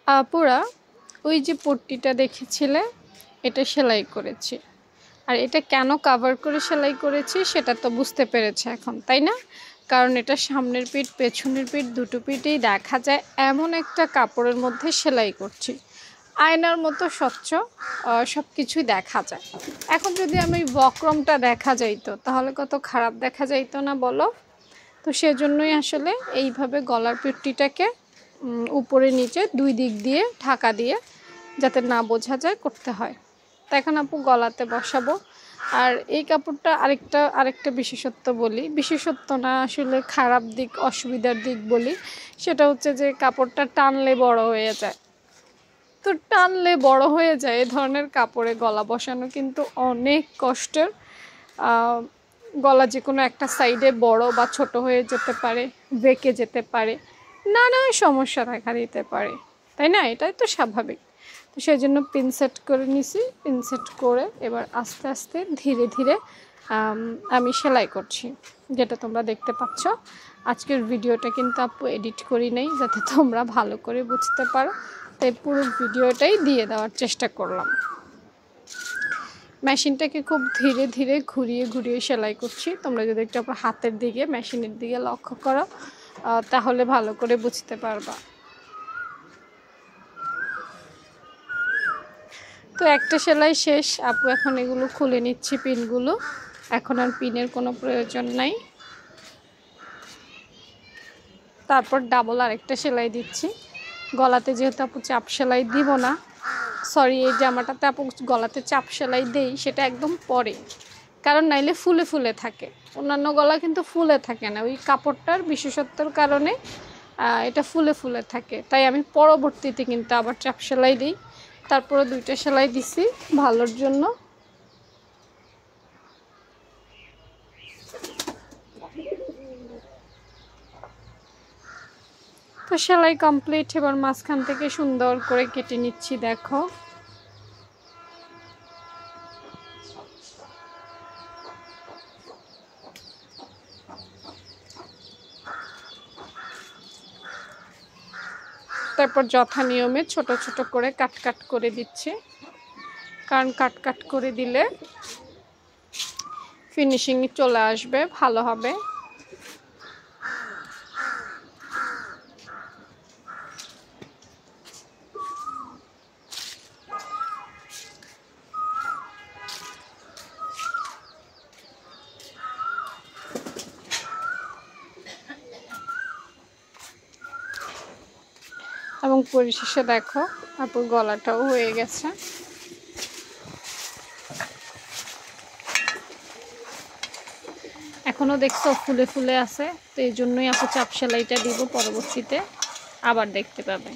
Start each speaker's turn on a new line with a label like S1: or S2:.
S1: আপুরা ওই যে পট্টিটা দেখেছিলে এটা সেলাই করেছি, আর এটা কেন কভার করে সেলাই করেছি সেটা তো বুঝতে পেরেছে এখন, তাই না? কারণ এটা সামনের পিঠ পেছনের পিঠ দুটো পিঠেই দেখা যায় এমন একটা কাপড়ের মধ্যে সেলাই করছি, আয়নার মতো স্বচ্ছ সব কিছুই দেখা যায়। এখন যদি আমি বক্রমটা দেখা যাইতো তাহলে কত খারাপ দেখা যাইতো না বলো? তো সেজন্যই আসলে এইভাবে গলার পিঠটিটাকে উপরে নিচে দুই দিক দিয়ে ঢাকা দিয়ে যাতে না বোঝা যায় করতে হয়। তো এখন আপু গলাতে বসাবো। আর এই কাপড়টা আরেকটা বিশেষত্ব বলি, বিশেষত্ব না আসলে খারাপ দিক অসুবিধার দিক বলি, সেটা হচ্ছে যে কাপড়টা টানলে বড় হয়ে যায়। তো টানলে বড় হয়ে যায় এ ধরনের কাপড়ে গলা বসানো কিন্তু অনেক কষ্টের। গলা যে কোনো একটা সাইডে বড় বা ছোট হয়ে যেতে পারে, বেঁকে যেতে পারে, নানা সমস্যা দেখা দিতে পারে, তাই না? এটাই তো স্বাভাবিক। তো সেই জন্য পিন সেট করে নিছি। পিন সেট করে এবার আস্তে আস্তে ধীরে ধীরে আমি সেলাই করছি, যেটা তোমরা দেখতে পাচ্ছ। আজকের ভিডিওটা কিন্তু আপু এডিট করি নাই যাতে তোমরা ভালো করে বুঝতে পারো, তাই পুরো ভিডিওটাই দিয়ে দেওয়ার চেষ্টা করলাম। মেশিনটাকে খুব ধীরে ধীরে ঘুরিয়ে ঘুরিয়ে সেলাই করছি। তোমরা যদি একটু আপনার হাতের দিকে মেশিনের দিকে লক্ষ্য করো তাহলে ভালো করে বুঝতে পারবা। তো একটা সেলাই শেষ আপু, এখন এগুলো খুলে নিচ্ছি পিনগুলো। এখন আর পিনের কোনো প্রয়োজন নাই। তারপর ডাবল আরেকটা সেলাই দিচ্ছি। গলাতে যেহেতু আপু চাপ সেলাই দিব না, সরি এই জামাটাতে আপু গলাতে চাপ সেলাই দেই সেটা একদম পরে, কারণ নাইলে ফুলে ফুলে থাকে। অন্যান্য গলা কিন্তু ফুলে থাকে না, ওই কাপড়টার বিশেষত্বর কারণে এটা ফুলে ফুলে থাকে। তাই আমি পরবর্তীতে কিন্তু আবার চাপ সেলাই দিই। তারপরে দুইটা সেলাই দিছি ভালোর জন্য। তো সেলাই কমপ্লিট। এবার মাঝখান থেকে সুন্দর করে কেটে নিচ্ছি। দেখো তারপর যথা নিয়মে ছোট ছোট করে কাট করে দিচ্ছি, কারণ কাট করে দিলে ফিনিশিং চলে আসবে, ভালো হবে। এবং পরিশেষে দেখো আপুর গলাটাও হয়ে গেছে। এখনো দেখছো ফুলে ফুলে আছে, তো এই জন্যই আপু চাপ সেলাইটা দিব, পরবর্তীতে আবার দেখতে পাবে।